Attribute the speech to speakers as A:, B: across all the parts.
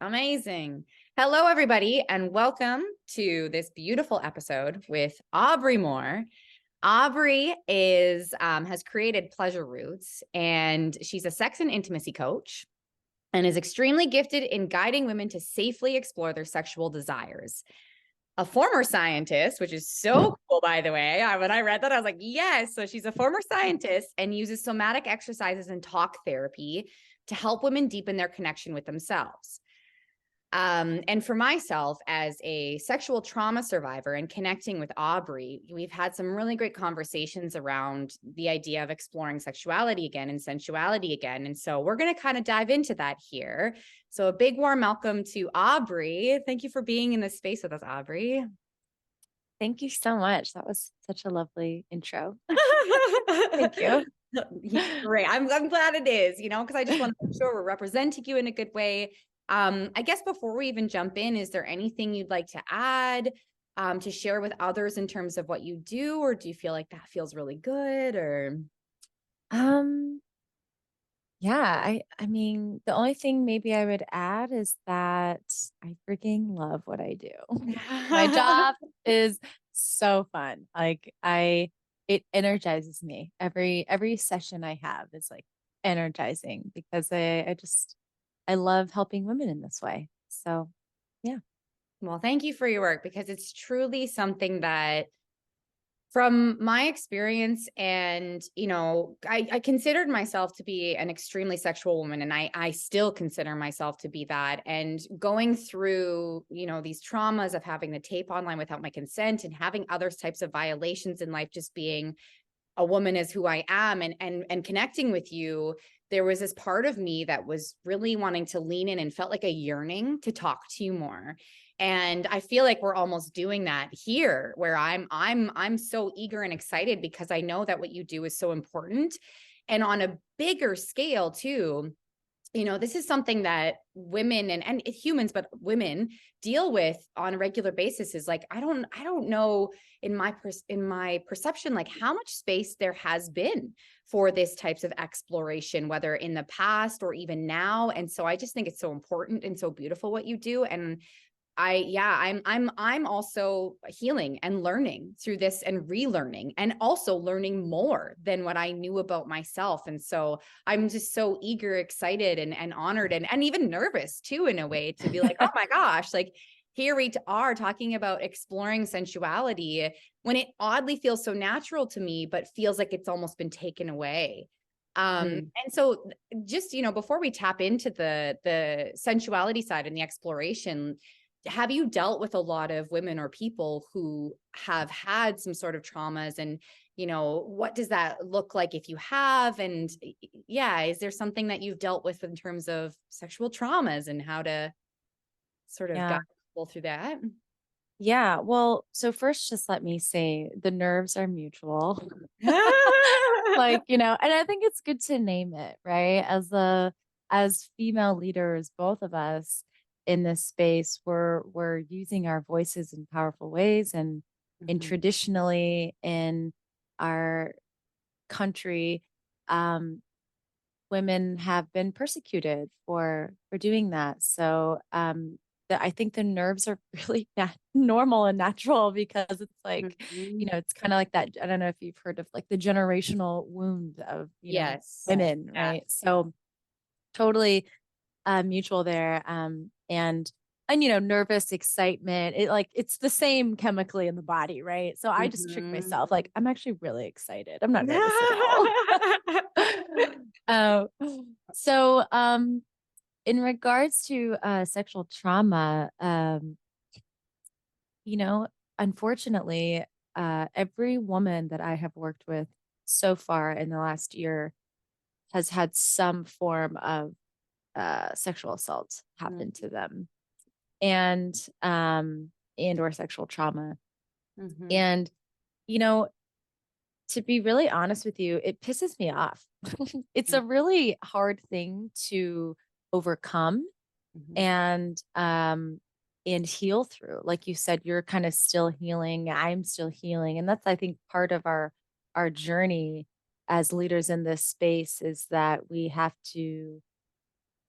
A: Amazing. Hello, everybody, and welcome to this beautiful episode with Aubrey Moore. Aubrey has created Pleasure Roots, and she's a sex and intimacy coach and is extremely gifted in guiding women to safely explore their sexual desires. A former scientist, which is so cool, by the way. When I read that, I was like, yes. So she's a former scientist and uses somatic exercises and talk therapy to help women deepen their connection with themselves. And for myself, as a sexual trauma survivor and connecting with Aubrey, we've had some really great conversations around the idea of exploring sexuality again and sensuality again. And so we're going to kind of dive into that here. So a big warm welcome to Aubrey. Thank you for being in this space with us, Aubrey.
B: Thank you so much. That was such a lovely intro. Thank you.
A: Great. I'm glad it is, because I just want to make sure we're representing you in a good way. I guess before we even jump in, is there anything you'd like to add to share with others in terms of what you do, or do you feel like that feels really good? Or
B: Um, yeah, I mean, the only thing maybe I would add is that I freaking love what I do. My job is so fun. It energizes me. Every session I have is like energizing because I love helping women in this way. So, yeah.
A: Well, thank you for your work, because it's truly something that, from my experience, and I considered myself to be an extremely sexual woman, and I still consider myself to be that. And going through these traumas of having the tape online without my consent and having other types of violations in life, just being a woman is who I am, and connecting with you, there was this part of me that was really wanting to lean in and felt like a yearning to talk to you more. And I feel like we're almost doing that here, where I'm so eager and excited because I know that what you do is so important. And on a bigger scale too, this is something that women and humans, but women deal with on a regular basis. Is like, I don't know, in my perception, like how much space there has been for this types of exploration, whether in the past or even now. And so I just think it's so important and so beautiful what you do. And I'm also healing and learning through this and relearning, and also learning more than what I knew about myself. And so I'm just so eager, excited, and honored, and even nervous too, in a way, to be like, oh my gosh, like here we are talking about exploring sensuality when it oddly feels so natural to me, but feels like it's almost been taken away.
B: Mm.
A: And so just, before we tap into the sensuality side and the exploration, have you dealt with a lot of women or people who have had some sort of traumas? And what does that look like if you have? And yeah, is there something that you've dealt with in terms of sexual traumas and how to sort of guide
B: Yeah.
A: people through that?
B: Yeah. Well, so first, just let me say the nerves are mutual. And I think it's good to name it, right? As female leaders, both of us in this space, we're using our voices in powerful ways, and
A: Mhm.
B: traditionally in our country, um, women have been persecuted for doing that. So I think the nerves are really normal and natural because it's like,
A: Mhm.
B: it's kind of like that. I don't know if you've heard of like the generational wound of,
A: Yes.
B: women, right?
A: Yes.
B: So totally mutual there. And nervous excitement. It's the same chemically in the body, right? So I just trick
A: Mhm.
B: myself. Like I'm actually really excited. I'm not nervous at all. Uh, so, in regards to sexual trauma, you know, unfortunately, every woman that I have worked with so far in the last year has had some form of sexual assault happen to them, and and or sexual trauma.
A: Mhm.
B: And you know, to be really honest with you, it pisses me off. It's a really hard thing to overcome
A: Mhm.
B: and heal through. Like you said, you're kind of still healing, I'm still healing, and that's, I think, part of our journey as leaders in this space, is that we have to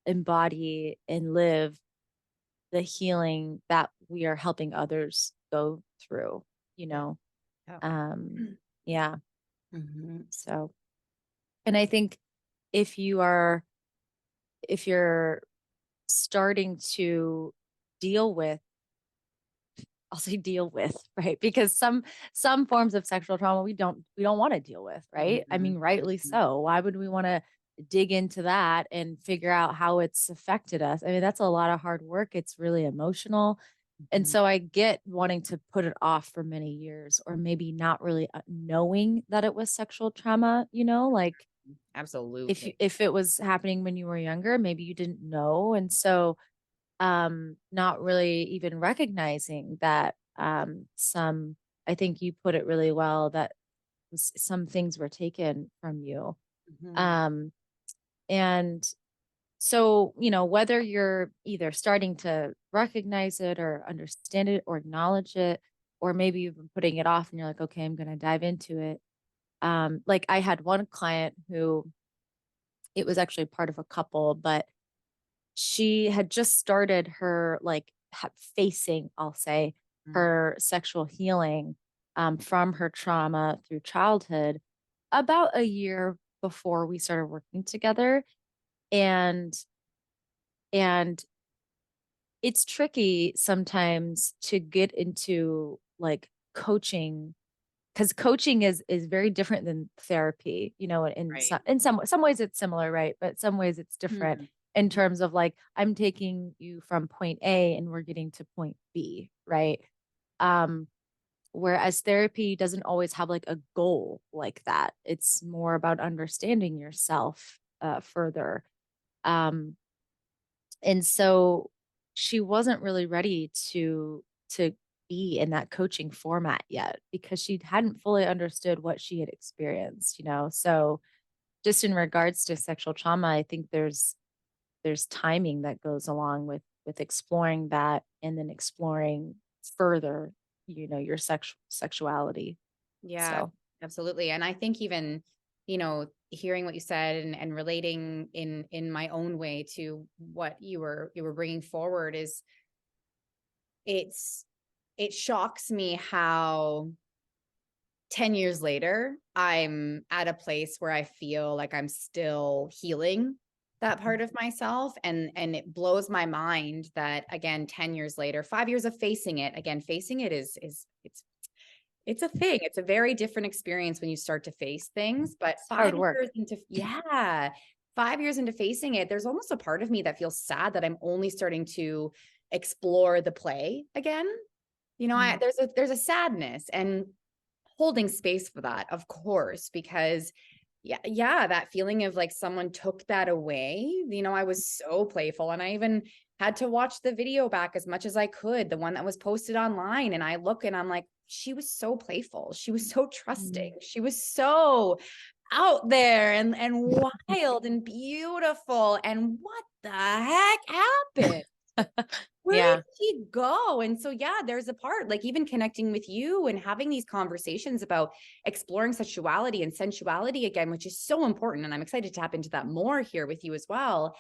B: embody and live the healing that we are helping others go through, you
A: Yeah.
B: know?
A: Yeah.
B: Um, yeah.
A: Mhm.
B: So, and I think if you are, if you're starting to deal with, I'll say deal with, right? Because some forms of sexual trauma we don't want to deal with, right? I
A: Mhm.
B: mean, rightly
A: Mhm.
B: so. Why would we want to dig into that and figure out how it's affected us? I mean, that's a lot of hard work. It's really emotional. And
A: Mhm.
B: so I get wanting to put it off for many years or maybe not really knowing that it was sexual trauma, like
A: Absolutely.
B: if it was happening when you were younger, maybe you didn't know. And so not really even recognizing that some I think you put it really well that some things were taken from you.
A: Mhm.
B: Um and so, whether you're either starting to recognize it or understand it or acknowledge it, or maybe you've been putting it off and you're like, okay, I'm going to dive into it. Like I had one client who it was actually part of a couple, but she had just started her facing, I'll say,
A: Mm.
B: her sexual healing from her trauma through childhood about a year before we started working together. And and it's tricky sometimes to get into like coaching because coaching is very different than therapy, in
A: Right.
B: some ways it's similar, right? But some ways it's different
A: Mhm.
B: in terms of like I'm taking you from point A and we're getting to point B, right? Um, whereas therapy doesn't always have like a goal like that. It's more about understanding yourself further. Um, and so she wasn't really ready to be in that coaching format yet because she hadn't fully understood what she had experienced. So just in regards to sexual trauma, I think there's timing that goes along with exploring that and then exploring further, your sexuality.
A: Yeah,
B: So,
A: absolutely. And I think even, hearing what you said and relating in my own way to what you were bringing forward is it's it shocks me how 10 years later I'm at a place where I feel like I'm still healing that part of myself, and it blows my mind that again 10 years later, 5 years of facing it, again facing it is it's a thing. It's a very different experience when you start to face things, but
B: it's hard
A: 5
B: work.
A: years into yeah, 5 years into facing it, there's almost a part of me that feels sad that I'm only starting to explore the play again. I
B: Mm.
A: there's a sadness and holding space for that, of course, because yeah, that feeling of like someone took that away. I was so playful and I even had to watch the video back as much as I could, the one that was posted online. And I look and I'm like, she was so playful. She was so trusting.
B: Mm.
A: She was so out there and wild and beautiful. And what the heck happened? Where did
B: Yeah.
A: she go? And so, yeah, there's a part like even connecting with you and having these conversations about exploring sexuality and sensuality again, which is so important. And I'm excited to tap into that more here with you as well.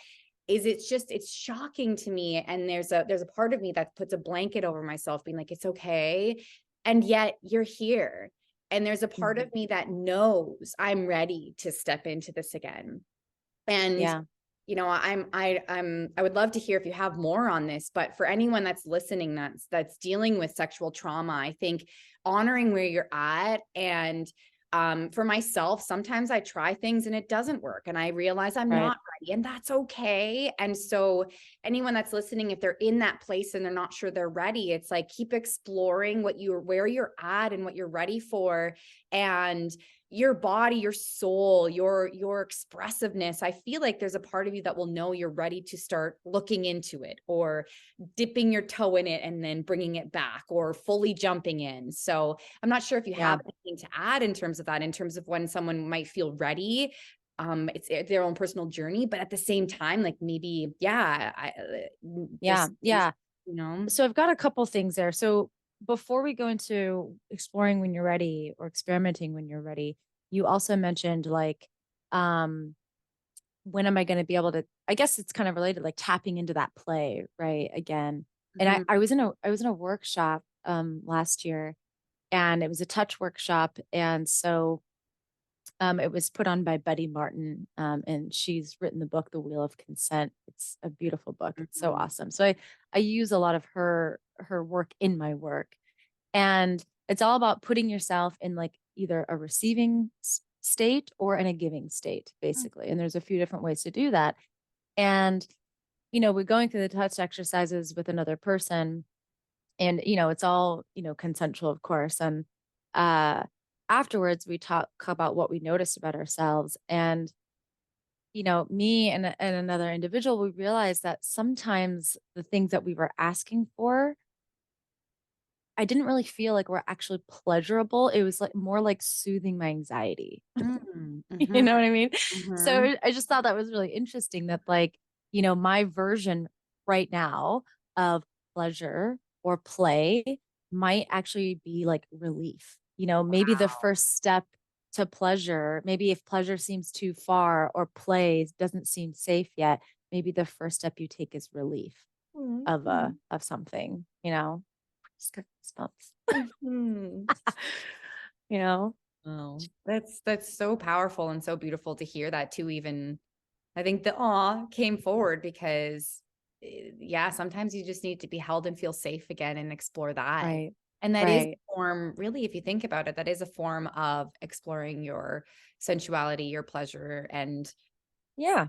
A: It's shocking to me. And there's a part of me that puts a blanket over myself, being like, it's okay. And yet you're here. And there's a part
B: Mhm.
A: of me that knows I'm ready to step into this again. And
B: Yeah.
A: I would love to hear if you have more on this, but for anyone that's listening that's dealing with sexual trauma, I think honoring where you're at and for myself, sometimes I try things and it doesn't work and I realize I'm
B: Right.
A: not ready and that's okay. And so anyone that's listening, if they're in that place and they're not sure they're ready, it's like keep exploring where you're at and what you're ready for. And your body, your soul, your expressiveness. I feel like there's a part of you that will know you're ready to start looking into it or dipping your toe in it and then bringing it back or fully jumping in. So I'm not sure if you
B: Yeah.
A: have anything to add in terms of that, in terms of when someone might feel ready. It's their own personal journey, but at the same time, like maybe, yeah,
B: Yeah.
A: there's,
B: Yeah.
A: you know,
B: So I've got a couple things there. So before we go into exploring when you're ready or experimenting when you're ready, you also mentioned like, um, when am I going to be able to, I guess it's kind of related, like tapping into that play, right? Again. And
A: Mhm.
B: I was in a workshop last year, and it was a touch workshop. And so it was put on by Betty Martin, and she's written the book, The Wheel of Consent. It's a beautiful book. It's so
A: Mhm.
B: awesome. So I use a lot of her work in my work, and it's all about putting yourself in like either a receiving state or in a giving state, basically. And there's a few different ways to do that. And we're going through the touch exercises with another person, and it's all consensual, of course. And uh afterwards we talk about what we noticed about ourselves. And me and another individual, we realized that sometimes the things that we were asking for, I didn't really feel like were actually pleasurable. It was like more like soothing my anxiety.
A: Mm,
B: You
A: mhm,
B: know what I mean?
A: mhm.
B: So I just thought that was really interesting that, like, my version right now of pleasure or play might actually be like relief. Maybe the first step to pleasure, maybe if pleasure seems too far or play doesn't seem safe yet, maybe the first step you take is relief
A: Mhm.
B: of something. Just got goosebumps.
A: Mhm.
B: you know?
A: Oh, that's so powerful and so beautiful to hear that too. Even I think the awe came forward because, yeah, sometimes you just need to be held and feel safe again and explore that.
B: Right.
A: And that is
B: Right.
A: a form, really, if you think about it, that is a form of exploring your sensuality, your pleasure, and
B: Yeah.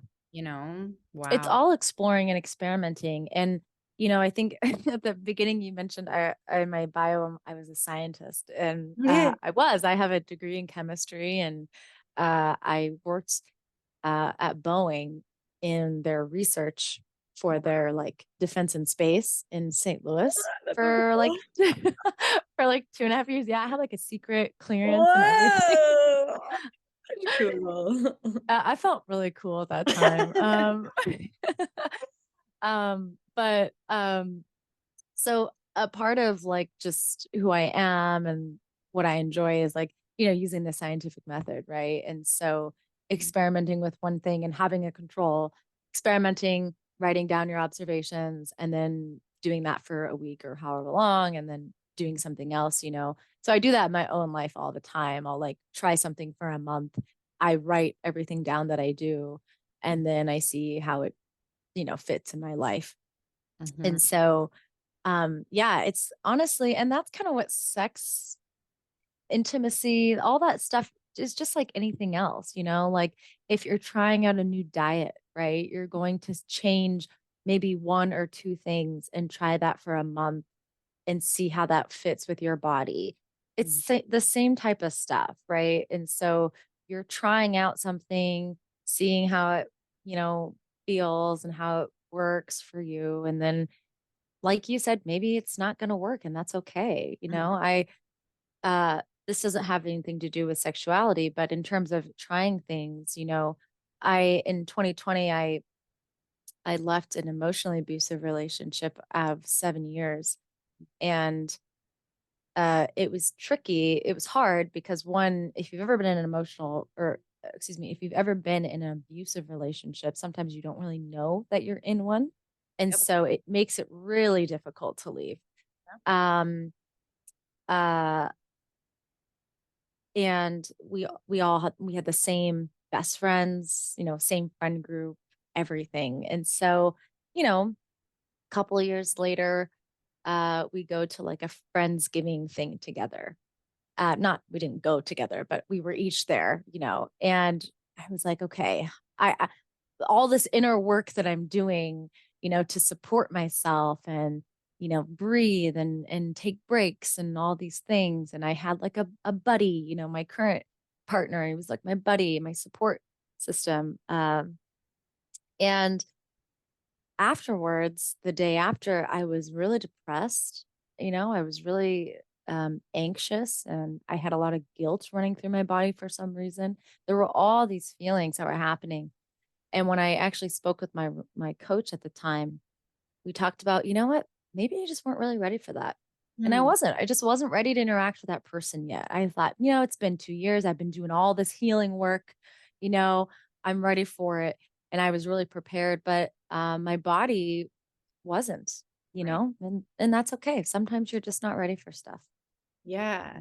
B: It's
A: wow.
B: all exploring and experimenting. And, I think at the beginning you mentioned in my bio, I was a scientist, and I have a degree in chemistry, and I worked at Boeing in their research for
A: Wow,
B: their like defense and space in St. Louis
A: that's so
B: for like
A: cool.
B: for like 2.5 years. Yeah, I had like a secret clearance and everything.
A: Whoa. Cool.
B: I felt really cool at that time. But so a part of like just who I am and what I enjoy is like, using the scientific method, right? And so experimenting with one thing and having a control, experimenting, writing down your observations, and then doing that for a week or however long, and then doing something else. So I do that in my own life all the time. I'll like try something for a month. I write everything down that I do, and then I see how it, fits in my life.
A: Mhm.
B: And so yeah, it's honestly, and that's kind of what sex, intimacy, all that stuff is just like anything else. Like if you're trying out a new diet, right? You're going to change maybe one or two things and try that for a month and see how that fits with your body. It's the same type of stuff, right? And so you're trying out something, seeing how it, you know, feels and how it works for you. And then, like you said, maybe it's not going to work, and that's okay.
A: Mhm.
B: This doesn't have anything to do with sexuality, but in terms of trying things, I, in 2020, I left an emotionally abusive relationship of 7 years. And it was tricky. It was hard because, one, if you've ever been in an emotional, or excuse me, if you've ever been in an abusive relationship, sometimes you don't really know that you're in one. And
A: Yep.
B: so it makes it really difficult to leave. Um, uh, and we had the same best friends, same friend group, everything. And so, a couple of years later, we go to like a friendsgiving thing together. Not we didn't go together, but we were each there. And I was like, okay, I all this inner work that I'm doing, to support myself and, breathe and take breaks and all these things. And I had like a buddy, my current partner, he was like my buddy, my support system. And afterwards, the day after, I was really depressed. I was really anxious, and I had a lot of guilt running through my body for some reason. There were all these feelings that were happening. And when I actually spoke with my coach at the time, we talked about, you know what? Maybe I just weren't really ready for that. And I
A: Mm.
B: wasn't. I just wasn't ready to interact with that person yet. I thought, it's been 2 years. I've been doing all this healing work. You know, I'm ready for it. And I was really prepared, but my body wasn't.
A: Right.
B: and that's okay. Sometimes you're just not ready for stuff.
A: Yeah.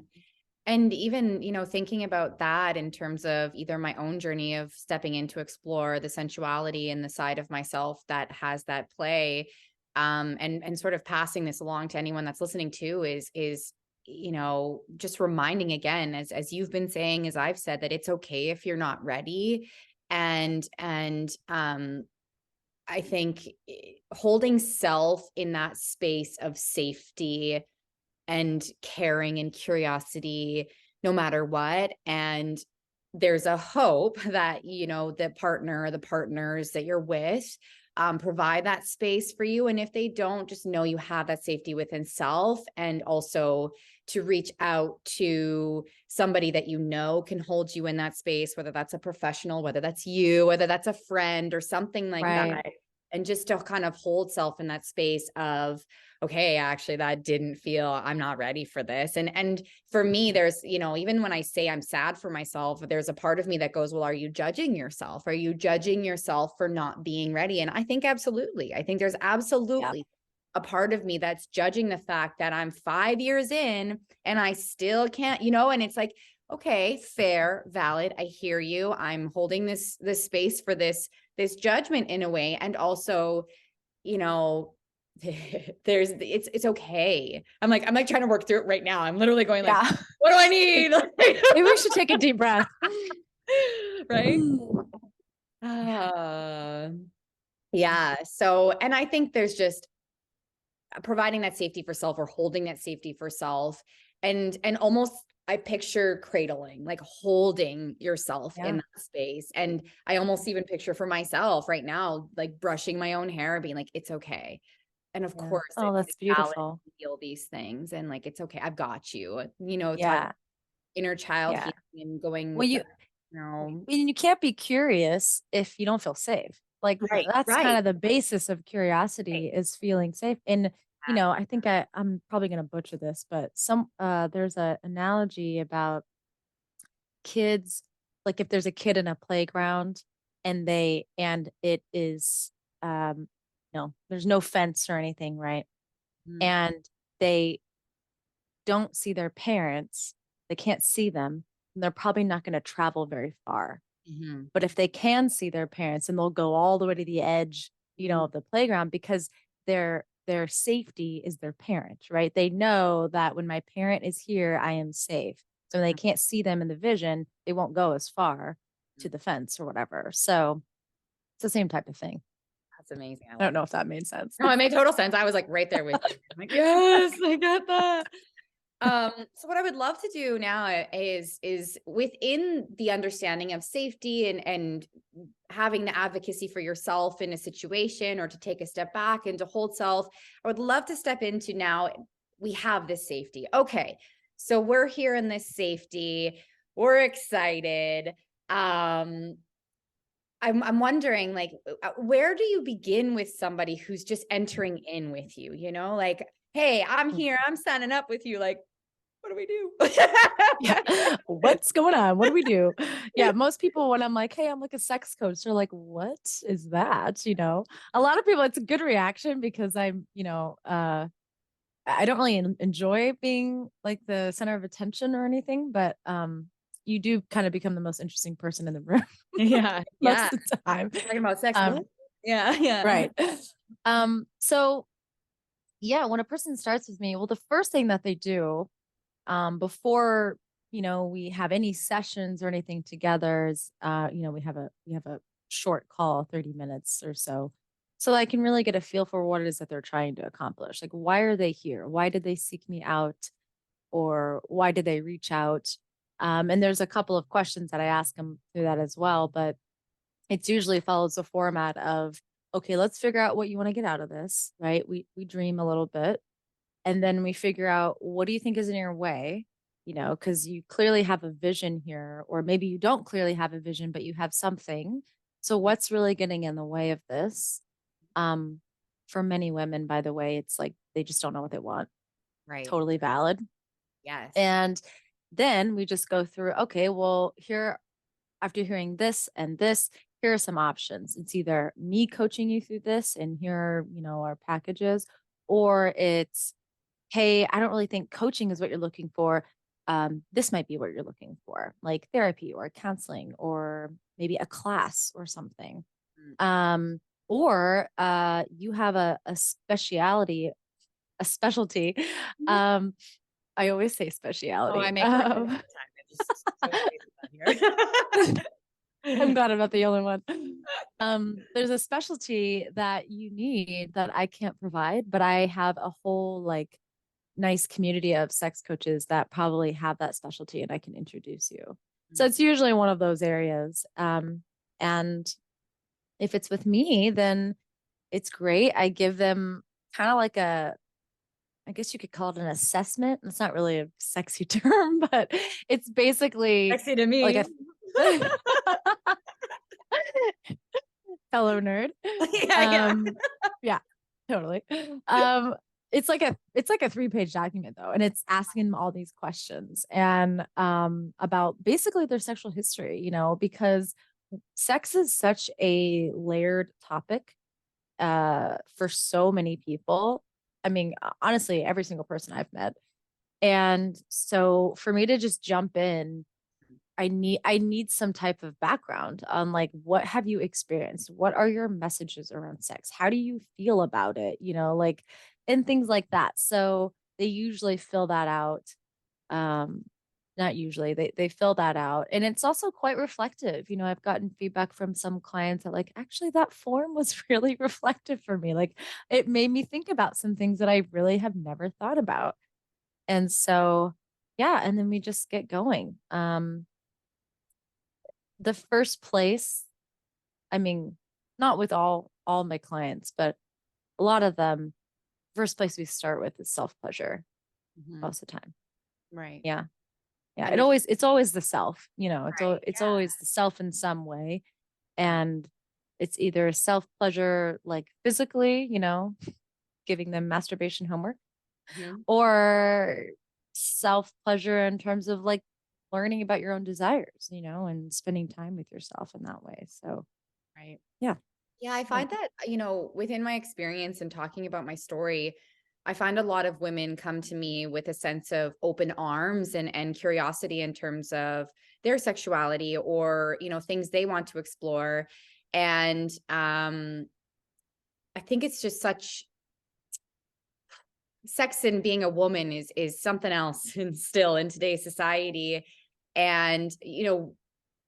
A: And even, thinking about that in terms of either my own journey of stepping in to explore the sensuality and the side of myself that has that play, and sort of passing this along to anyone that's listening too is, just reminding again, as you've been saying, as I've said, that it's okay if you're not ready. And I think holding self in that space of safety and caring and curiosity no matter what. And there's a hope that, the partner or the partners that you're with provide that space for you. And if they don't, just know you have that safety within self, and also to reach out to somebody that can hold you in that space, whether that's a professional, whether that's you, whether that's a friend or something like
B: Right.
A: that. And just to kind of hold self in that space of, okay, actually that didn't feel, I'm not ready for this. And for me, there's, even when I say I'm sad for myself, there's a part of me that goes, well, are you judging yourself? Are you judging yourself for not being ready? And I think absolutely. I think there's
B: Yep.
A: absolutely a part of me that's judging the fact that I'm 5 years in and I still can't, and it's like, okay, fair, valid. I hear you. I'm holding this space for this judgment in a way. And also, you know, it's okay. I'm like trying to work through it right now. I'm literally going like,
B: Yeah.
A: what do I need?
B: Maybe we should take a deep breath.
A: Right? Uh, yeah. So, and I think there's just providing that safety for self, or holding that safety for self, and almost I picture cradling, like holding yourself in
B: Yeah.
A: that space. And I almost even picture for myself right now, like brushing my own hair, being like, it's okay. And of
B: Yeah.
A: course,
B: Oh,
A: it's
B: that's
A: like valid
B: beautiful.
A: to feel these things, and like, it's okay. I've got you. Talk
B: Yeah.
A: inner child
B: Yeah.
A: healing and going
B: Well,
A: with that. You know,
B: you can't be curious if you don't feel safe. Like
A: right,
B: that's kind
A: right,
B: of the basis of
A: right.
B: curiosity is feeling safe. And I think I'm probably going to butcher this, but there's a analogy about kids, like if there's a kid in a playground and it is there's no fence or anything, right?
A: Mhm,
B: And they don't see their parents, they can't see them, and they're probably not going to travel very far.
A: mhm,
B: But if they can see their parents, and they'll go all the way to the edge,
A: mhm,
B: of the playground, because their safety is their parent, right? They know that when my parent is here, I am safe. So when they can't see them in the vision, they won't go as far to
A: mhm.
B: the fence or whatever. So it's the same type of thing.
A: That's amazing. I
B: I don't
A: love
B: know
A: that.
B: if that made sense.
A: No, it made total sense. I was like right there with you. I'm like, yes, I get that. So what I would love to do now is within the understanding of safety and having the advocacy for yourself in a situation, or to take a step back and to hold self. I would love to step into now. We have this safety. Okay. So we're here in this safety. We're excited. I'm wondering, like, where do you begin with somebody who's just entering in with you? Like, hey, I'm here. I'm signing up with you. Like, what do we do?
B: Yeah. What's going on? What do we do? Yeah. Most people, when I'm like, hey, I'm like a sex coach, they're like, what is that? A lot of people, it's a good reaction because I don't really enjoy being like the center of attention or anything, but you do kind of become the most interesting person in the room
A: Yeah, yeah.
B: most of the time.
A: Talking about sex.
B: Um,
A: What? Yeah, yeah.
B: right. So yeah, when a person starts with me, well, the first thing that they do before we have any sessions or anything together is we have a short call, 30 minutes or so I can really get a feel for what it is that they're trying to accomplish. Like, why are they here? Why did they seek me out? Or why did they reach out? And there's a couple of questions that I ask them through that as well, but it's usually follows the format of, okay, let's figure out what you want to get out of this, right? We dream a little bit, and then we figure out, what do you think is in your way? Because you clearly have a vision here, or maybe you don't clearly have a vision, but you have something. So what's really getting in the way of this? Um, for many women, by the way, it's like they just don't know what they want.
A: Right.
B: Totally valid.
A: Yes.
B: And then we just go through, okay, well, here, after hearing this and this, here are some options. It's either me coaching you through this, and here are, our packages, or it's, hey, I don't really think coaching is what you're looking for. This might be what you're looking for, like therapy or counseling or maybe a class or something.
A: Mm.
B: Um, or you have a specialty. Um, I always say
A: Oh, I
B: speciality.
A: make fun of it all the time. I just associate with that
B: I'm
A: here.
B: glad I'm not the only one. There's a specialty that you need that I can't provide, but I have a whole like nice community of sex coaches that probably have that specialty and I can introduce you. So it's usually one of those areas. And if it's with me, then it's great. I give them kind of like I guess you could call it an assessment. It's not really a sexy term, but it's basically
A: Sexy to
B: like
A: me.
B: a fellow nerd.
A: Yeah, yeah.
B: Um, yeah, totally. Um, it's like a 3-page document though, and it's asking them all these questions and about basically their sexual history, because sex is such a layered topic for so many people. I mean, honestly, every single person I've met. And so for me to just jump in, I need some type of background on like what have you experienced? What are your messages around sex? How do you feel about it? Like and things like that. So they usually fill that out. Um, Not usually, they fill that out. And it's also quite reflective. I've gotten feedback from some clients that like, actually that form was really reflective for me. Like it made me think about some things that I really have never thought about. And so yeah, and then we just get going. The first place, I mean, not with all my clients, but a lot of them, first place we start with is self-pleasure
A: Mhm.
B: most of the time.
A: Right.
B: Yeah. Yeah.
A: And it's
B: It's always the self,
A: right.
B: it's
A: Yeah.
B: always the self in some way. And it's either self-pleasure like physically, giving them masturbation homework,
A: Mhm.
B: or self-pleasure in terms of like learning about your own desires, and spending time with yourself in that way. So
A: Right.
B: yeah.
A: Yeah, I
B: Yeah.
A: find that, within my experience and talking about my story, I find a lot of women come to me with a sense of open arms and curiosity in terms of their sexuality or, things they want to explore. And I think it's just such sex and being a woman is something else and still in today's society. And,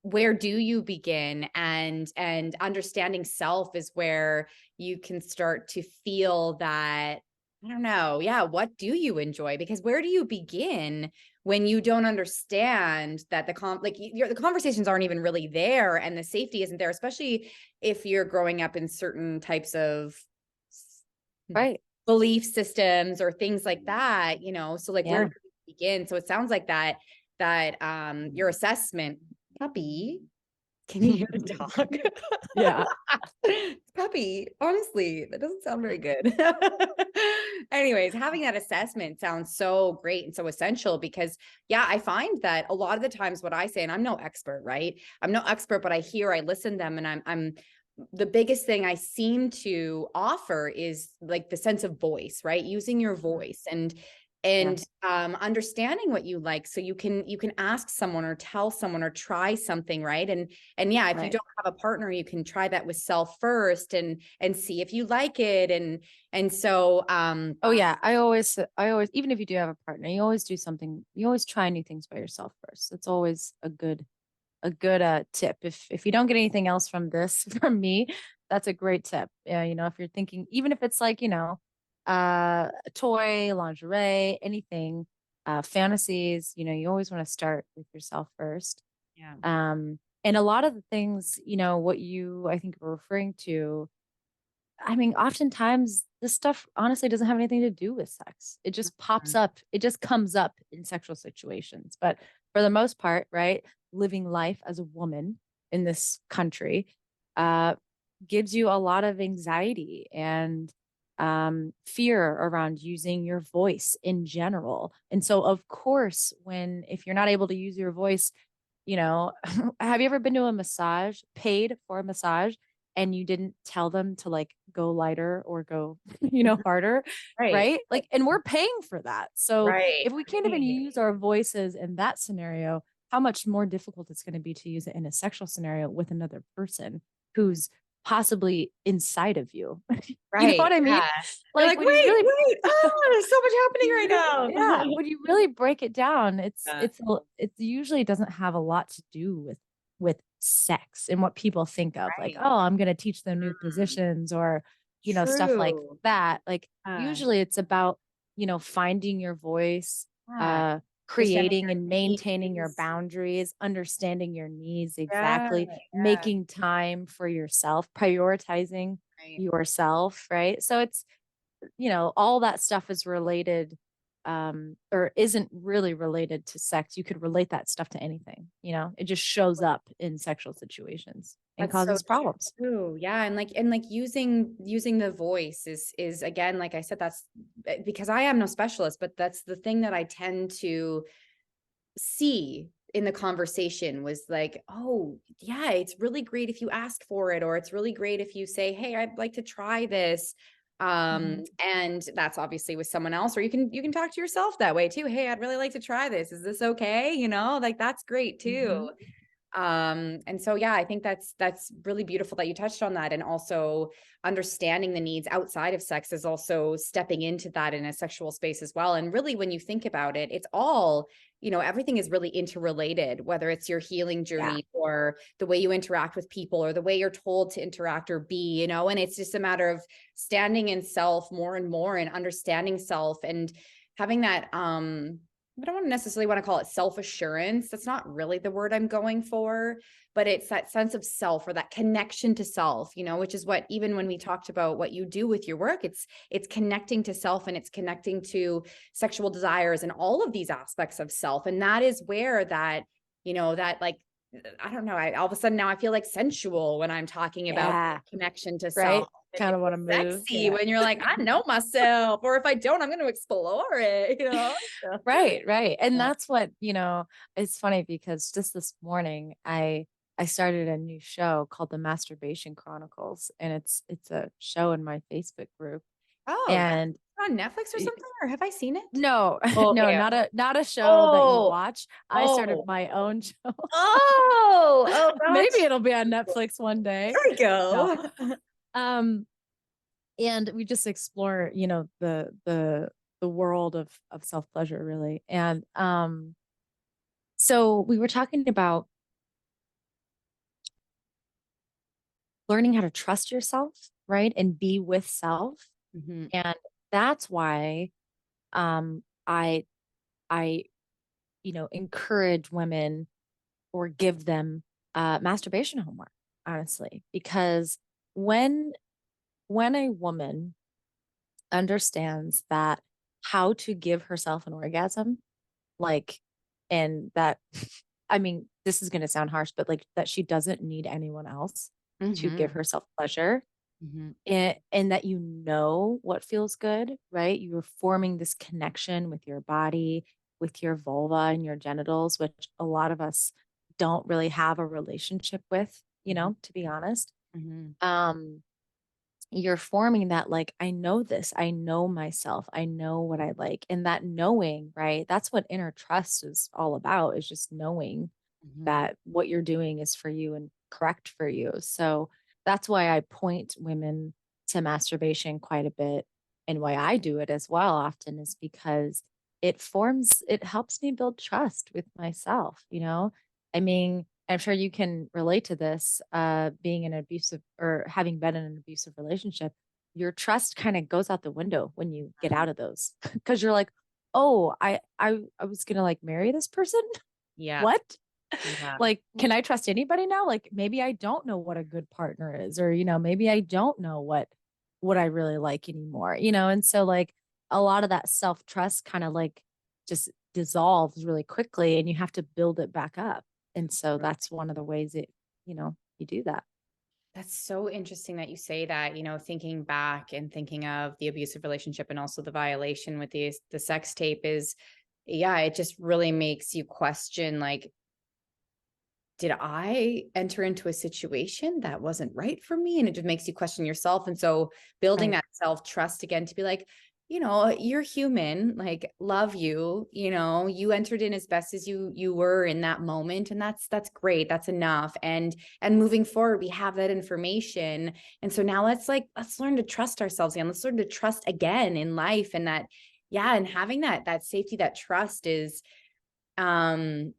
A: where do you begin? And understanding self is where you can start to feel that, I don't know, yeah, what do you enjoy? Because where do you begin when you don't understand that the conversations aren't even really there and the safety isn't there, especially if you're growing up in certain types of
B: Right.
A: belief systems or things like that, so like where
B: Yeah.
A: do we begin? So it sounds like that your assessment, puppy, can you hear the dog?
B: Yeah.
A: Puppy, honestly, that doesn't sound very good. Anyways, having that assessment sounds so great and so essential because, yeah, I find that a lot of the times what I say, and I'm no expert, right? I'm no expert, but I listen to them, and I'm the biggest thing I seem to offer is like the sense of voice, right? Using your voice and
B: Yeah.
A: understanding what you like so you can ask someone or tell someone or try something, right? And yeah, if you
B: Right.
A: don't have a partner, you can try that with self first and see if you like it. And so
B: Oh yeah. I always, even if you do have a partner, you always do something, you always try new things by yourself first. It's always a good tip. If you don't get anything else from this from me, that's a great tip. Yeah, if you're thinking, even if it's like, a toy, lingerie, anything, fantasies, you always want to start with yourself first.
A: yeah.
B: And a lot of the things, what you I think were referring to, I mean, oftentimes this stuff honestly doesn't have anything to do with sex. It just pops
A: Mhm.
B: up, it just comes up in sexual situations. But for the most part, right, living life as a woman in this country uh, gives you a lot of anxiety and fear around using your voice in general. And so, of course, if you're not able to use your voice, you know, have you ever been to a massage, paid for a massage? and you didn't tell them to like go lighter or go, harder,
A: Right.
B: right? Like, and we're paying for that. So
A: Right.
B: if we can't even use our voices in that scenario, how much more difficult it's going to be to use it in a sexual scenario with another person who's possibly inside of you. You know
A: Right.
B: what I mean?
A: Yeah. You're
B: Like
A: like,
B: when you
A: wait,
B: really
A: wait. Oh, there's so much happening right
B: yeah,
A: now.
B: when you really break it down,
A: Yeah.
B: it usually doesn't have a lot to do with sex and what people think of, like,
A: Right.
B: oh, I'm going to teach them new
A: Mm.
B: positions or stuff like
A: True.
B: that. Like
A: Yeah.
B: usually it's about finding your voice,
A: Yeah. Understanding
B: creating and
A: your
B: maintaining your
A: needs.
B: boundaries, understanding your needs
A: Yeah.
B: exactly,
A: Yeah.
B: making time for yourself, prioritizing
A: Right.
B: yourself, right? So it's all that stuff is related, or isn't really related to sex. You could relate that stuff to anything, it just shows up in sexual situations and
A: That's so
B: causes problems.
A: true. Yeah. And like using the voice is again, like I said, that's because I am no specialist, but that's the thing that I tend to see in the conversation was like, oh, yeah, it's really great if you ask for it, or it's really great if you say, hey, I'd like to try this.
B: Mhm.
A: And that's obviously with someone else, or you can talk to yourself that way too. Hey, I'd really like to try this. Is this okay? Like that's great too.
B: Mhm.
A: And so yeah, I think that's really beautiful that you touched on that. And also understanding the needs outside of sex is also stepping into that in a sexual space as well. And really, when you think about it, it's all, everything is really interrelated, whether it's your healing
B: Yeah.
A: journey or the way you interact with people or the way you're told to interact or be, and it's just a matter of standing in self more and more and understanding self and having that I don't necessarily want to call it self-assurance. That's not really the word I'm going for, but it's that sense of self or that connection to self, which is what, even when we talked about what you do with your work, it's connecting to self and it's connecting to sexual desires and all of these aspects of self. And that is where that, that like, I don't know, all of a sudden now I feel like sensual when I'm talking about
B: Yeah.
A: connection to self.
B: Right.
A: It
B: Kind of want to
A: feels
B: move.
A: sexy
B: Yeah.
A: when you're like, I know myself, or if I don't, I'm going to explore it. So,
B: Right, right. And
A: yeah.
B: that's what, it's funny because just this morning I started a new show called The Masturbation Chronicles, and it's a show in my Facebook group.
A: Oh, that's
B: And
A: on Netflix or
B: y-
A: something, or have I seen it?
B: no, no,
A: Okay.
B: not a show that you
A: Oh,
B: watch. I started
A: oh,
B: my own show.
A: oh,
B: Maybe
A: gotcha.
B: it'll be on Netflix one day.
A: There we
B: No.
A: go.
B: Um and we just explore, the world of self-pleasure really. And so we were talking about learning how to trust yourself, right? And be with self.
A: Mhm.
B: And that's why um I I encourage women or give them masturbation homework, honestly, because when a woman understands that how to give herself an orgasm, like, and that I mean, this is going to sound harsh, but like that she doesn't need anyone else to give
A: Mhm.
B: herself pleasure,
A: Mhm.
B: and that what feels good, right? You're forming this connection with your body, with your vulva and your genitals, which a lot of us don't really have a relationship with,
A: Mhm.
B: to be honest.
A: Mhm.
B: Um, you're forming that, like, I know this, I know myself, I know what I like. And that knowing, right? That's what inner trust is all about, is just knowing
A: Mhm.
B: that what you're doing is for you and correct for you. So that's why I point women to masturbation quite a bit. And why I do it as well often is because it helps me build trust with myself, I mean, I'm sure you can relate to this, being in an abusive or having been in an abusive relationship. Your trust kind of goes out the window when you get
A: Mhm.
B: out of those because you're like, oh, I was gonna like marry this person.
A: Yep.
B: What?
A: Yeah.
B: Like, can I trust anybody now? Like, maybe I don't know what a good partner is, or, maybe I don't know what I really like anymore, and so like a lot of that self-trust kind of like just dissolves really quickly and you have to build it back up. And so that's one of the ways that, you do that.
A: That's so interesting that you say that, thinking back and thinking of the abusive relationship and also the violation with the sex tape is, yeah, it just really makes you question like did I enter into a situation that wasn't right for me? And it just makes you question yourself. And so building
B: Right.
A: that self-trust again to be like, you know, you're human, like love you, you know, you entered in as best as you were in that moment. And that's great. That's enough. And moving forward, we have that information. And so now let's learn to trust ourselves again. Let's learn to trust again in life. And that, yeah, and having that safety, that trust is um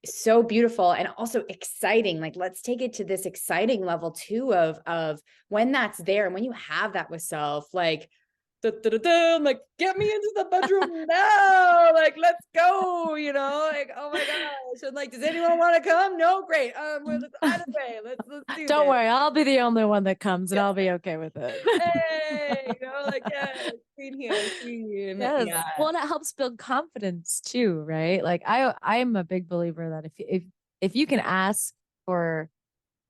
A: so beautiful and also exciting. Like, let's take it to this exciting level too of when that's there and when you have that with self, like da, da, da, da, I'm like, get me into the bedroom now, like let's go, you know, like oh my gosh, and like, does anyone want to come? No, great, either way, let's do
B: Don't
A: this.
B: worry, I'll be the only one that comes and
A: Yes.
B: I'll be okay with it.
A: Hey, you know, like yes, queen here, queen,
B: Yes.
A: yeah.
B: Well, and it helps build confidence too, right? Like I'm a big believer that if you can ask for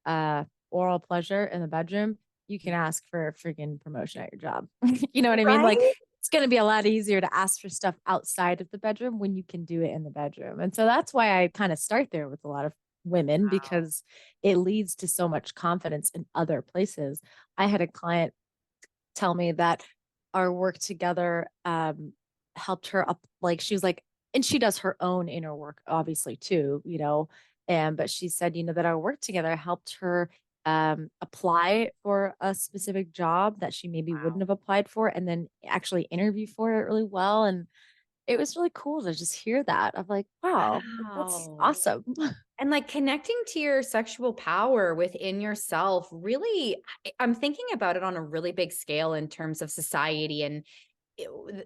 B: uh oral pleasure in the bedroom, you can ask for a freaking promotion at your job. You know what I mean? Like
A: Right.
B: it's going to be a lot easier to ask for stuff outside of the bedroom when you can do it in the bedroom. And so that's why I kind of start there with a lot of women
A: Wow.
B: because it leads to so much confidence in other places. I had a client tell me that our work together helped her up, like she was like, and she does her own inner work obviously too, you know, and but she said, you know, that our work together helped her apply for a specific job that she maybe wouldn't
A: Wow.
B: have applied for and then actually interview for it really well. And it was really cool to just hear that. I'm like, wow, like, that's
A: Wow.
B: awesome.
A: And like connecting to your sexual power within yourself, really, I'm thinking about it on a really big scale in terms of society and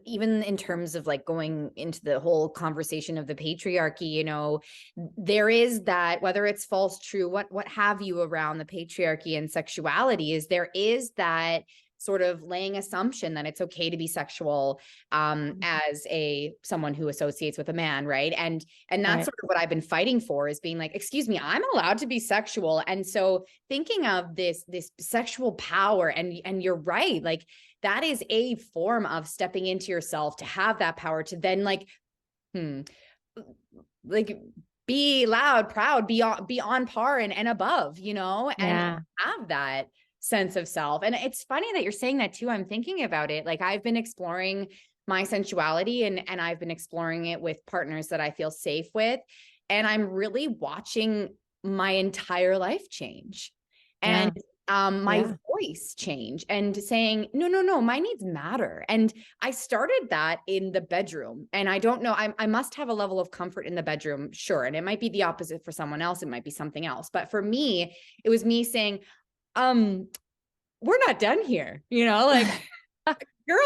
A: even in terms of like going into the whole conversation of the patriarchy, you know, there is that, whether it's false, true, what have you, around the patriarchy and sexuality, is there is that sort of laying assumption that it's okay to be sexual as a someone who associates with a man, right? And that's
B: Right.
A: sort of what I've been fighting for, is being like, excuse me, I'm allowed to be sexual. And so thinking of this sexual power, and you're right, like that is a form of stepping into yourself to have that power to then hmm, like be loud, proud, be on par and above, you know, and
B: Yeah.
A: have that sense of self. And it's funny that you're saying that too. I'm thinking about it. Like I've been exploring my sensuality and I've been exploring it with partners that I feel safe with. And I'm really watching my entire life change. And
B: Yeah.
A: my
B: Yeah.
A: voice change and saying, no, no, no, my needs matter. And I started that in the bedroom. And I don't know, I must have a level of comfort in the bedroom, sure. And it might be the opposite for someone else. It might be something else. But for me, it was me saying, um, we're not done here, you know, like girls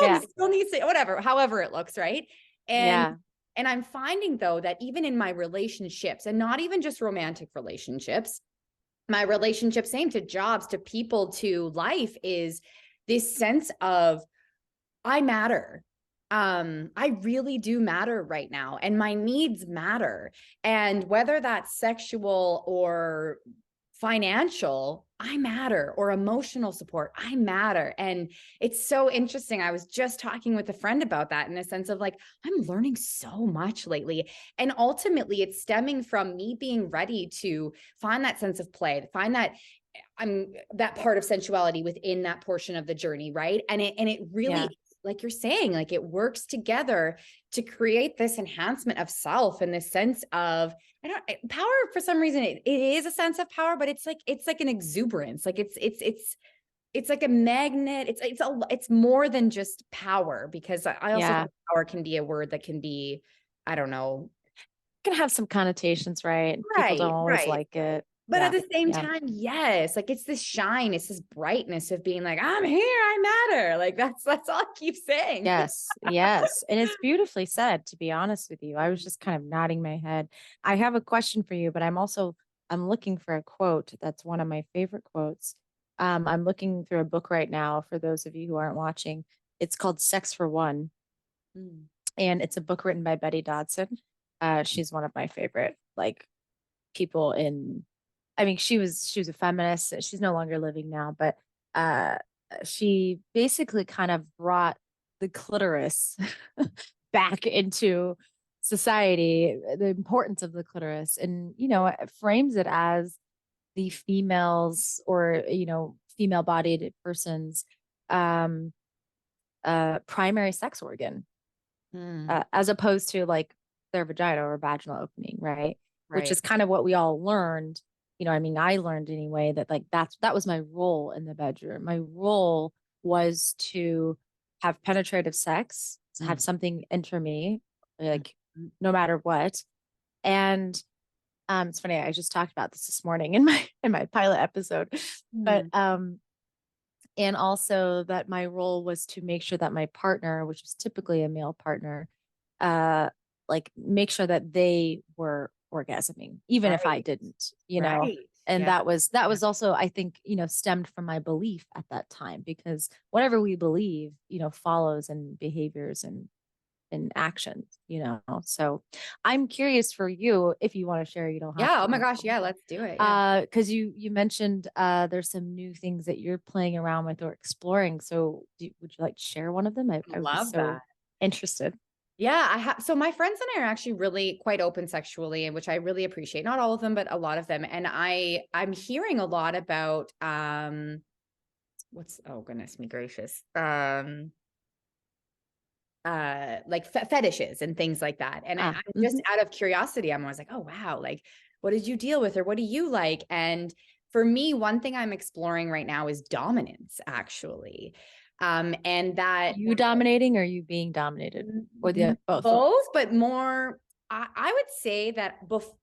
B: Yeah.
A: still need to, whatever, however it looks, right? And
B: Yeah.
A: and I'm finding though that even in my relationships, and not even just romantic relationships, my relationship, same to jobs, to people, to life, is this sense of I matter. I really do matter right now, and my needs matter. And whether that's sexual or financial, I matter, or emotional support, I matter. And it's so interesting. I was just talking with a friend about that, in a sense of like, I'm learning so much lately. And ultimately, it's stemming from me being ready to find that sense of play, to find that I'm that part of sensuality within that portion of the journey, right? And it
B: Yeah.
A: really, like you're saying, like it works together to create this enhancement of self and this sense of, I don't, power for some reason, it is a sense of power, but it's like an exuberance. Like it's like a magnet. It's more than just power, because I also
B: Yeah.
A: think power can be a word that can be, I don't know.
B: Can have some connotations, right? People don't
A: Right,
B: always
A: right.
B: like it.
A: But at
B: Yeah.
A: the same
B: Yeah.
A: time, yes, like it's this shine, it's this brightness of being like, I'm here, I matter. Like that's all I keep saying.
B: Yes. Yes. And it's beautifully said, to be honest with you. I was just kind of nodding my head. I have a question for you, but I'm looking for a quote that's one of my favorite quotes. I'm looking through a book right now for those of you who aren't watching. It's called Sex for One,
A: Mm.
B: and it's a book written by Betty Dodson. She's one of my favorite like people in, I mean, she was a feminist. She's no longer living now, but uh she basically kind of brought the clitoris back into society, the importance of the clitoris, and it frames it as the females, or female bodied persons, um primary sex organ,
A: Mm,
B: as opposed to like their vagina or vaginal opening, right? Which
A: right.
B: is kind of what we all learned. I mean, I learned anyway that like that was my role in the bedroom. My role was to have penetrative sex, to have
A: Mm,
B: something enter me,
A: mm,
B: like no matter what. And it's funny, I just talked about this morning in my pilot episode, but
A: mm.
B: and also that my role was to make sure that my partner, which was typically a male partner, uh like make sure that they were orgasming even if I
A: Right.
B: didn't.
A: Right.
B: And
A: Yeah.
B: that was also, I think, stemmed from my belief at that time, because whatever we believe, follows in behaviors and actions. So I'm curious for you, if you want to share, you don't have
A: Yeah. Oh my
B: to.
A: gosh. Yeah. Let's do it. Yeah.
B: Because you mentioned there's some new things that you're playing around with or exploring. So would you like to share one of them? I would be
A: Love that.
B: so interested.
A: Yeah, I have. So my friends and I are actually really quite open sexually, and which I really appreciate. Not all of them, but a lot of them. And I'm hearing a lot about what's oh goodness me gracious. Like fetishes and things like that. And
B: Ah,
A: I'm just
B: mhm.
A: out of curiosity, I'm always like, oh wow, like what did you deal with or what do you like? And for me, one thing I'm exploring right now is dominance, actually. And that
B: You dominating or you being dominated, or the both?
A: both, but more I would say that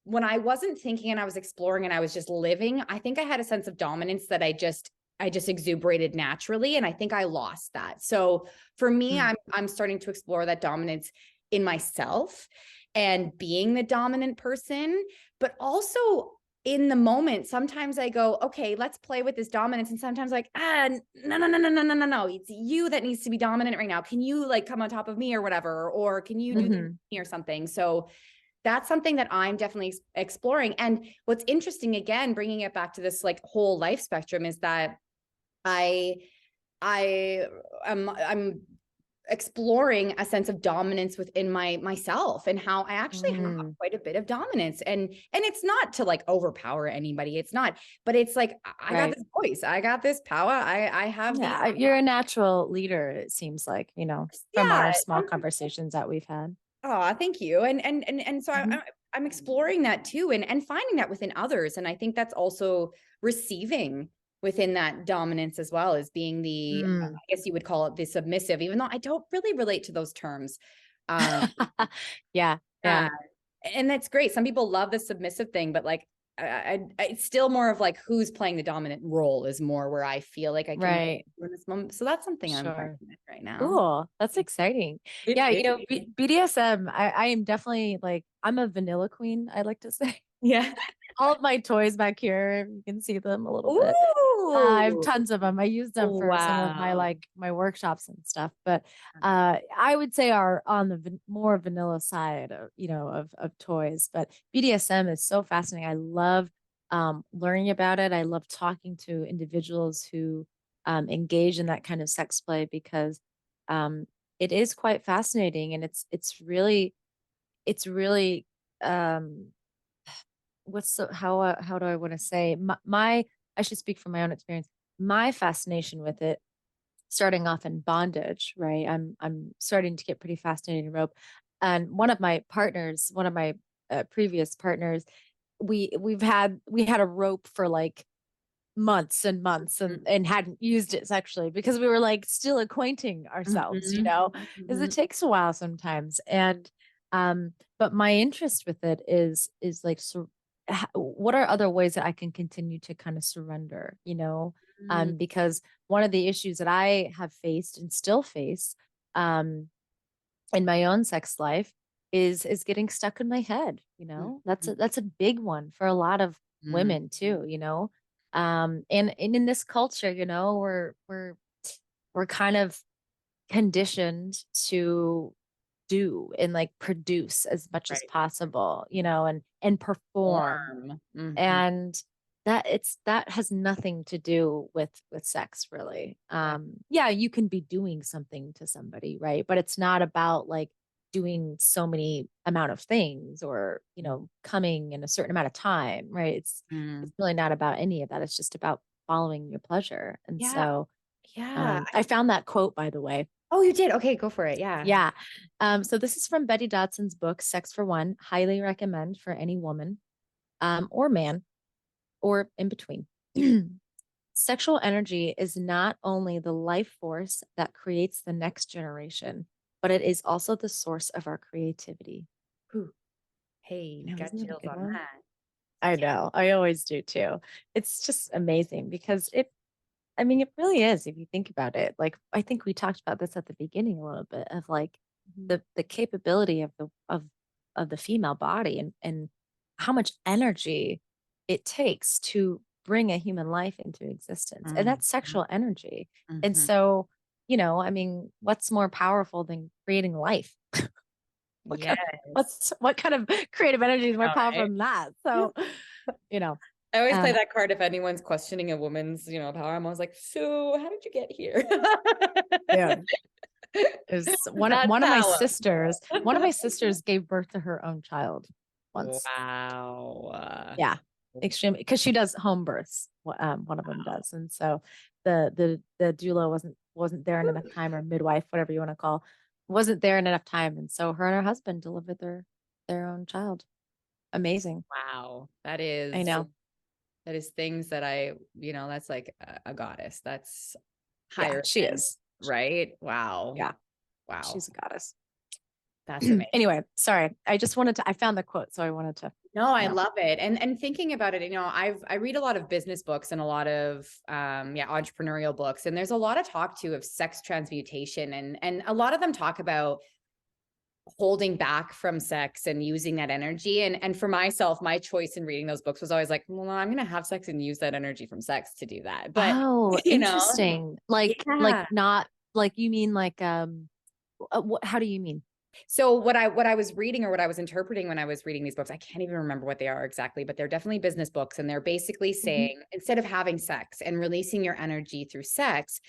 A: when I wasn't thinking and I was exploring and I was just living, I think I had a sense of dominance that I just exuberated naturally, and I think I lost that. So for me,
B: Mm.
A: I'm starting to explore that dominance in myself and being the dominant person, but also in the moment, sometimes I go, okay, let's play with this dominance. And sometimes like, no, no, no, no, no, no, no, no. It's you that needs to be dominant right now. Can you like come on top of me or whatever? Or can you do this
B: Hmm.
A: or something? So that's something that I'm definitely exploring. And what's interesting, again, bringing it back to this like whole life spectrum, is that I, I'm exploring a sense of dominance within myself, and how I actually have
B: Mm.
A: quite a bit of dominance, and it's not to like overpower anybody, it's not, but it's like I got
B: Right.
A: this voice, I got this power, I have these.
B: Yeah, you're a natural leader, it seems like, from
A: Yeah.
B: our small conversations that we've had.
A: Oh, thank you. And so
B: Mhm.
A: I'm exploring that too, and finding that within others. And I think that's also receiving within that dominance as well, as being the,
B: Mm.
A: I guess you would call it the submissive, even though I don't really relate to those terms. Um,
B: Yeah,
A: yeah,
B: yeah,
A: and that's great. Some people love the submissive thing, but like, it's still more of like who's playing the dominant role is more where I feel like I can
B: right.
A: in this moment. So that's something I'm playing
B: Sure.
A: with right now.
B: Cool. That's exciting.
A: It
B: Yeah,
A: is.
B: BDSM, I am definitely like, I'm a vanilla queen, I like to say.
A: Yeah.
B: All of my toys back here, you can see them a little bit. I have
A: Ooh.
B: tons of them. I use them for some of my
A: Wow.
B: like my workshops and stuff, but I would say are on the more vanilla side of toys. But BDSM is so fascinating. I love learning about it. I love talking to individuals who engage in that kind of sex play, because um, it is quite fascinating, and it's really um, how do I want to say, my I should speak from my own experience. My fascination with it, starting off in bondage, right? I'm starting to get pretty fascinated in rope, and one of my previous partners, we had a rope for like months and months, and hadn't used it sexually, because we were like still acquainting ourselves,
A: Mhm,
B: because it
A: mhm.
B: takes a while sometimes. And but my interest with it is like, so what are other ways that I can continue to kind of surrender,
A: Mm,
B: because one of the issues that I have faced and still face um in my own sex life is getting stuck in my head.
A: mhm,
B: That's a big one for a lot of
A: mm.
B: women too. And in this culture, we're kind of conditioned to do and like produce as much as
A: Right.
B: possible, and perform.
A: Warm. Mhm.
B: And that has nothing to do with sex, really.
A: Yeah.
B: Yeah, you can be doing something to somebody, right? But it's not about like doing so many amount of things or, coming in a certain amount of time, right? It's
A: Mm.
B: really not about any of that. It's just about following your pleasure. And
A: Yeah.
B: so
A: Yeah.
B: I found that quote, by the way.
A: Oh, you did? Okay, go for it. Yeah.
B: Yeah. So this is from Betty Dodson's book, Sex for One. Highly recommend for any woman or man or in between. Sexual energy is not only the life force that creates the next generation, but it is also the source of our creativity.
A: Whew. Hey,
B: I know,
A: got
B: isn't that a
A: chills
B: good
A: on
B: one?
A: that.
B: I
A: Yeah.
B: know. I always do too. It's just amazing because I mean, it really is if you think about it. Like I think we talked about this at the beginning a little bit of like
A: Mhm.
B: the capability of the female body and how much energy it takes to bring a human life into existence. And
A: Mhm.
B: that's sexual energy. And
A: Mhm.
B: so, I mean, what's more powerful than creating life?
A: Yes.
B: What kind of creative energy is more
A: All
B: powerful
A: right.
B: than that? So, you know,
A: I always play
B: um,
A: that card if anyone's questioning a woman's, power. I'm always like, so how did you get here?
B: yeah. Is
A: That's power.
B: one of my sisters gave birth to her own child once.
A: Wow.
B: Yeah, extremely, because she does home births. One of them does, and so the doula wasn't there in enough time, or midwife, whatever you want to call, wasn't there in enough time, and so her and her husband delivered their own child. Amazing.
A: Wow.
B: I know.
A: That is things that that's like a goddess. That's
B: Yeah,
A: higher
B: she
A: than,
B: is.
A: right? Wow.
B: Yeah,
A: Wow.
B: she's a goddess.
A: That's amazing.
B: Anyway, sorry. I found the quote, so I wanted to,
A: No, I
B: you know.
A: love it. And thinking about it, I read a lot of business books and a lot of entrepreneurial books, and there's a lot of talk too of sex transmutation, and a lot of them talk about holding back from sex and using that energy. And for myself, my choice in reading those books was always like, well, I'm going to have sex and use that energy from sex to do that. But
B: Oh,
A: you know,
B: interesting. Like
A: yeah.
B: not like you mean like how do you mean?
A: So what I was reading or what I was interpreting when I was reading these books, I can't even remember what they are exactly, but they're definitely business books. And they're basically
B: Mhm.
A: saying instead of having sex and releasing your energy through sex,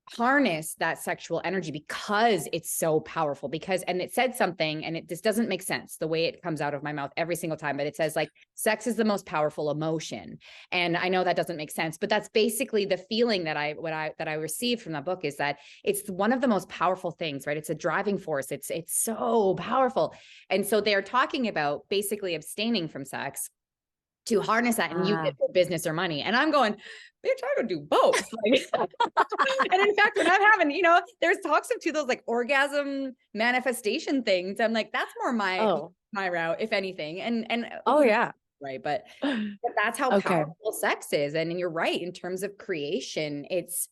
A: harness that sexual energy because it's so powerful. Because and it said something, and this doesn't make sense the way it comes out of my mouth every single time, but it says like sex is the most powerful emotion. And I know that doesn't make sense, but that's basically the feeling that I received from that book, is that it's one of the most powerful things, right? It's a driving force. It's so powerful. And so they're talking about basically abstaining from sex to harness that and use it
B: Ah,
A: for business or money. And I'm going, bitch, I would do both. Like, and in fact, when I'm having, there's talks of those like orgasm manifestation things. I'm like, that's more
B: oh,
A: my route, if anything. And
B: oh
A: who knows,
B: yeah.
A: right? But that's how
B: Okay.
A: powerful sex is. And you're right, in terms of creation, it's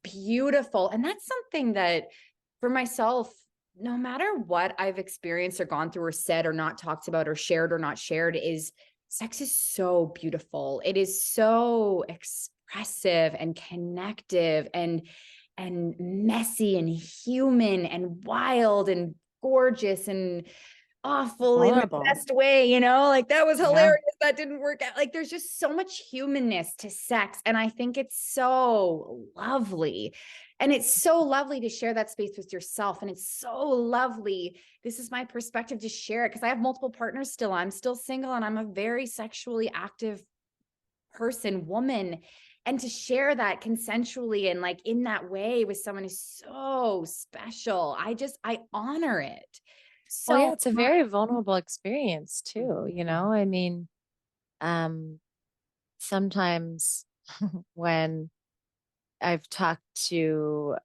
A: beautiful. And that's something that for myself, no matter what I've experienced or gone through or said or not talked about or not shared, is sex is so beautiful. It is so expressive and connective and messy and human and wild and gorgeous and awful in the
B: Vulnerable.
A: best way, like that was
B: Yeah.
A: hilarious. That didn't work out. Like there's just so much humanness to sex. And I think it's so lovely. And it's so lovely to share that space with yourself. And it's so lovely. This is my perspective to share it because I have multiple partners still. I'm still single and I'm a very sexually active person, woman. And to share that consensually and like in that way with someone is so special. I honor it
B: Well, yeah,
A: so
B: it's a
A: much.
B: very vulnerable experience too,
A: Mhm.
B: I mean, um, sometimes when I've talked to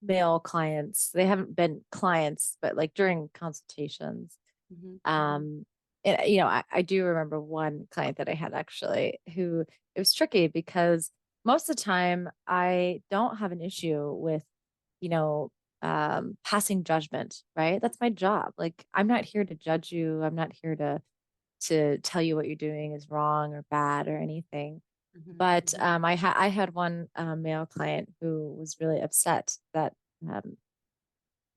B: male clients, they haven't been clients, but like during consultations,
A: Mhm.
B: um, and, I do remember one client that I had actually who it was tricky because most of the time I don't have an issue with, you know, passing judgment, right? That's my job. Like I'm not here to judge you. I'm not here to tell you what you're doing is wrong or bad or anything.
A: Mhm.
B: But I had one male client who was really upset that um,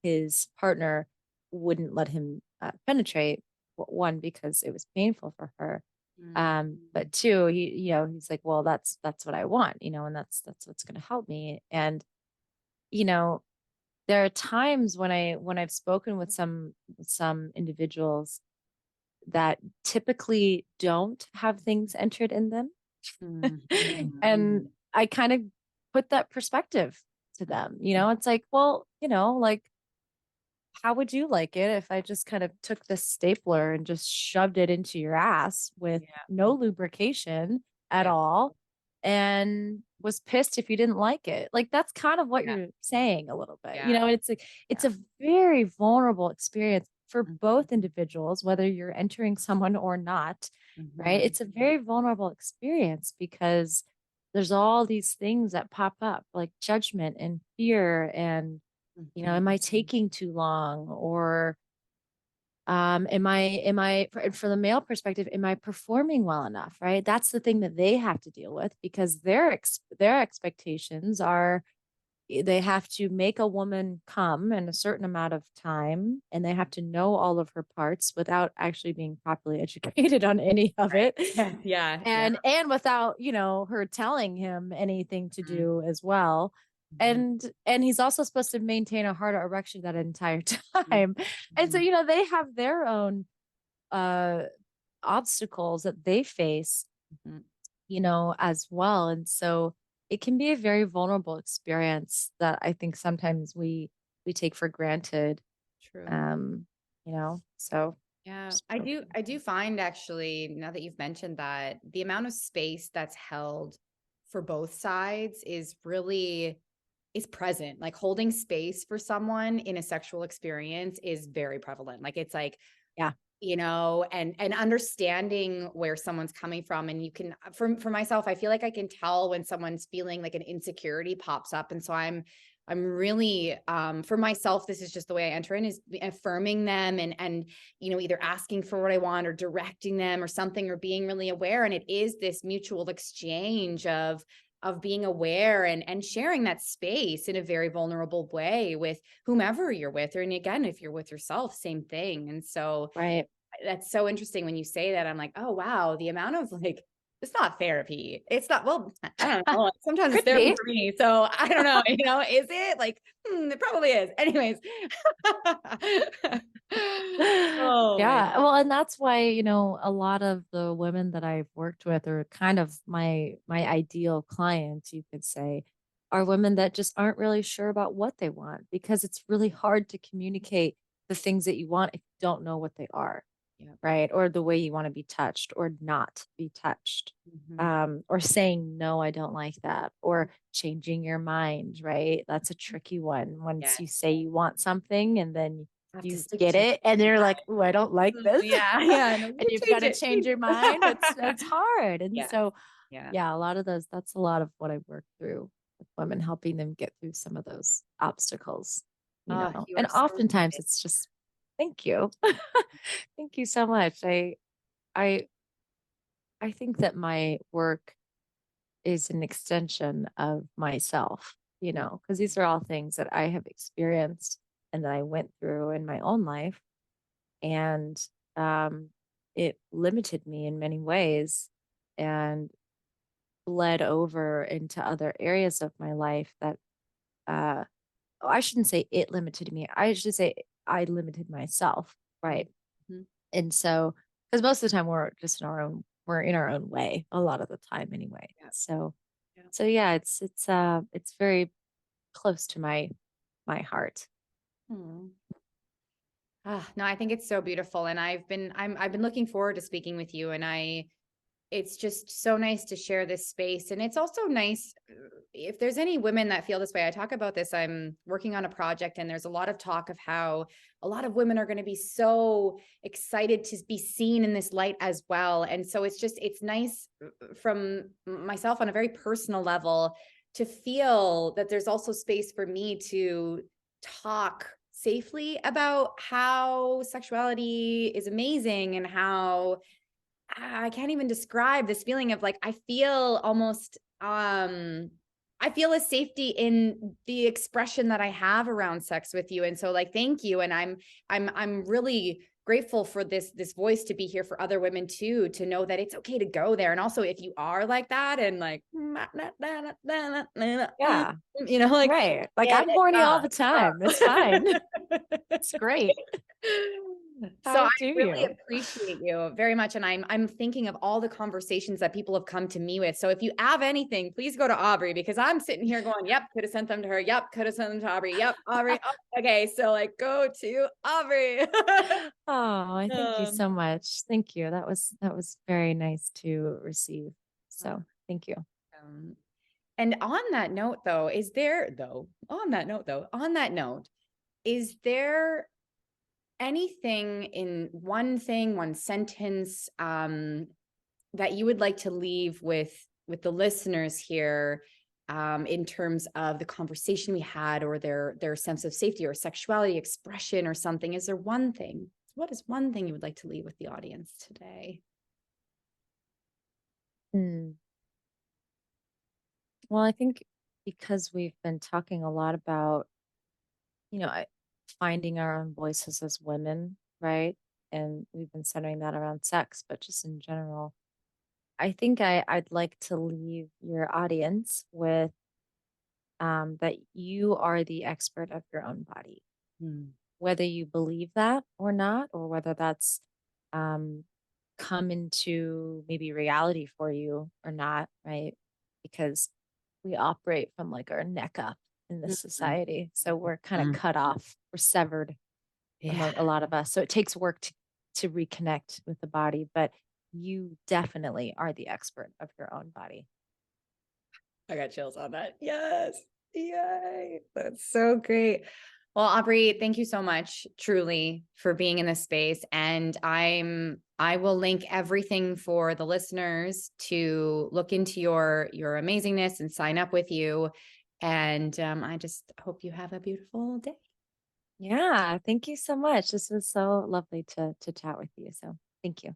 B: his partner wouldn't let him penetrate. One, because it was painful for her,
A: Mhm.
B: but two, he's like, well, that's what I want, and that's what's going to help me. And you know, there are times when I've spoken with some individuals that typically don't have things entered in them.
A: Mhm.
B: And I kind of put that perspective to them. It's like, well, like, how would you like it if I just kind of took this stapler and just shoved it into your ass with
A: Yeah.
B: no lubrication at
A: Yeah.
B: all and was pissed if you didn't like it? Like, that's kind of what
A: Yeah.
B: you're saying a little bit.
A: Yeah.
B: It's like it's
A: Yeah.
B: a very vulnerable experience for
A: Mhm.
B: both individuals, whether you're entering someone or not, right?
A: Mhm.
B: It's a very vulnerable experience because there's all these things that pop up, like judgment and fear and am
A: Mhm.
B: I taking too long? Or am I for the male perspective, am I performing well enough? Right. That's the thing that they have to deal with because their expectations are they have to make a woman come in a certain amount of time and they have to know all of her parts without actually being properly educated on any of
A: Right.
B: it
A: Yeah. Yeah. Yeah.
B: and without her telling him anything to
A: Mhm.
B: do as well.
A: Mhm.
B: And he's also supposed to maintain a heart erection that entire
A: Mhm.
B: time. And so
A: Mhm.
B: they have their own uh obstacles that they face,
A: Mhm.
B: as well. And so it can be a very vulnerable experience that I think sometimes we take for granted.
A: True.
B: So
A: Yeah,
B: just
A: I do find actually, now that you've mentioned that, the amount of space that's held for both sides is present. Like holding space for someone in a sexual experience is very prevalent. Like it's like,
B: yeah,
A: and understanding where someone's coming from. And you can, for myself, I feel like I can tell when someone's feeling like an insecurity pops up. And so I'm really, for myself, this is just the way I enter in, is affirming them and either asking for what I want or directing them or something, or being really aware. And it is this mutual exchange of being aware and sharing that space in a very vulnerable way with whomever you're with. Or, and again, if you're with yourself, same thing. And so
B: right.
A: that's so interesting when you say that. I'm like, oh wow, the amount of like, it's not therapy. It's not, well, I don't know. Sometimes it's
B: Could
A: therapy
B: be.
A: for me. So I don't know, is it like, it probably is. Anyways. Oh my
B: Yeah, well, and that's why, a lot of the women that I've worked with are kind of my ideal clients, you could say, are women that just aren't really sure about what they want because it's really hard to communicate the things that you want if you don't know what they are,
A: yeah.
B: right? Or the way you want to be touched or not be touched.
A: Mhm.
B: Or saying no, I don't like that, or changing your mind, right? That's a tricky one. Once you
A: Yes.
B: say you want something and then
A: I have to
B: you
A: stick
B: get
A: to it.
B: it and you're like, oh, I don't like
A: Mm,
B: this.
A: yeah. Yeah. No,
B: And you've got
A: change
B: to
A: it.
B: change
A: Change
B: your mind. That's
A: it.
B: hard. And
A: Yeah.
B: so,
A: Yeah.
B: yeah, a lot of those, that's a lot of what I work through with women, helping them get through some of those obstacles,
A: Oh, you
B: and
A: are so
B: oftentimes
A: right.
B: it's just, thank you. Thank you so much. I, I think that my work is an extension of myself, because these are all things that I have experienced and that I went through in my own life. And um, it limited me in many ways and bled over into other areas of my life that uh, I shouldn't say it limited me. I should say I limited myself, right?
A: Mhm.
B: And so, because most of the time we're in our own way a lot of the time anyway.
A: Yeah. Yeah.
B: So yeah, it's very close to my heart.
A: Hmm. No, I think it's so beautiful. And I've been looking forward to speaking with you. And it's just so nice to share this space. And it's also nice, if there's any women that feel this way. I talk about this. I'm working on a project and there's a lot of talk of how a lot of women are going to be so excited to be seen in this light as well. And so it's nice from myself on a very personal level to feel that there's also space for me to talk safely about how sexuality is amazing and how I can't even describe this feeling of like, I feel almost, I feel a safety in the expression that I have around sex with you. And so like, thank you. And I'm really grateful for this voice to be here for other women too, to know that it's okay to go there. And also if you are like that and like,
B: Yeah.
A: you know, like,
B: Right. Like
A: get
B: I'm
A: it
B: horny all
A: up.
B: the time. It's fine. It's great.
A: So
B: How
A: I
B: do
A: really
B: you?
A: appreciate you very much. And I'm thinking of all the conversations that people have come to me with. So if you have anything, please go to Aubrey, because I'm sitting here going, yep, could have sent them to her. Yep, could have sent them to Aubrey. Yep, Aubrey. Oh, okay. So like go to Aubrey.
B: Oh, I thank you
A: um,
B: so much. Thank you. That was very nice to receive.
A: uh,
B: So thank you.
A: um, and on that note though, on that note, is there anything in one sentence, that you would like to leave with the listeners here, in terms of the conversation we had, or their sense of safety or sexuality expression or something? Is there one thing? What is one thing you would like to leave with the audience today?
B: Hmm. Well, I think because we've been talking a lot about, finding our own voices as women, right? And we've been centering that around sex, but just in general, I think I'd like to leave your audience with that you are the expert of your own body,
A: Hmm.
B: whether you believe that or not, or whether that's um, come into maybe reality for you or not, right? Because we operate from like our neck up in this
A: Mhm.
B: society. So we're kind of
A: Mhm.
B: cut off, we're severed from
A: Yeah,
B: a lot of us. So it takes work to reconnect with the body, but you definitely are the expert of your own body.
A: I got chills on that. Yes. Yay. That's so great. Well, Aubrey, thank you so much, truly, for being in this space. And I will link everything for the listeners to look into your amazingness and sign up with you. And I just hope you have a beautiful day.
B: Yeah, thank you so much. This was so lovely to chat with you. So thank you.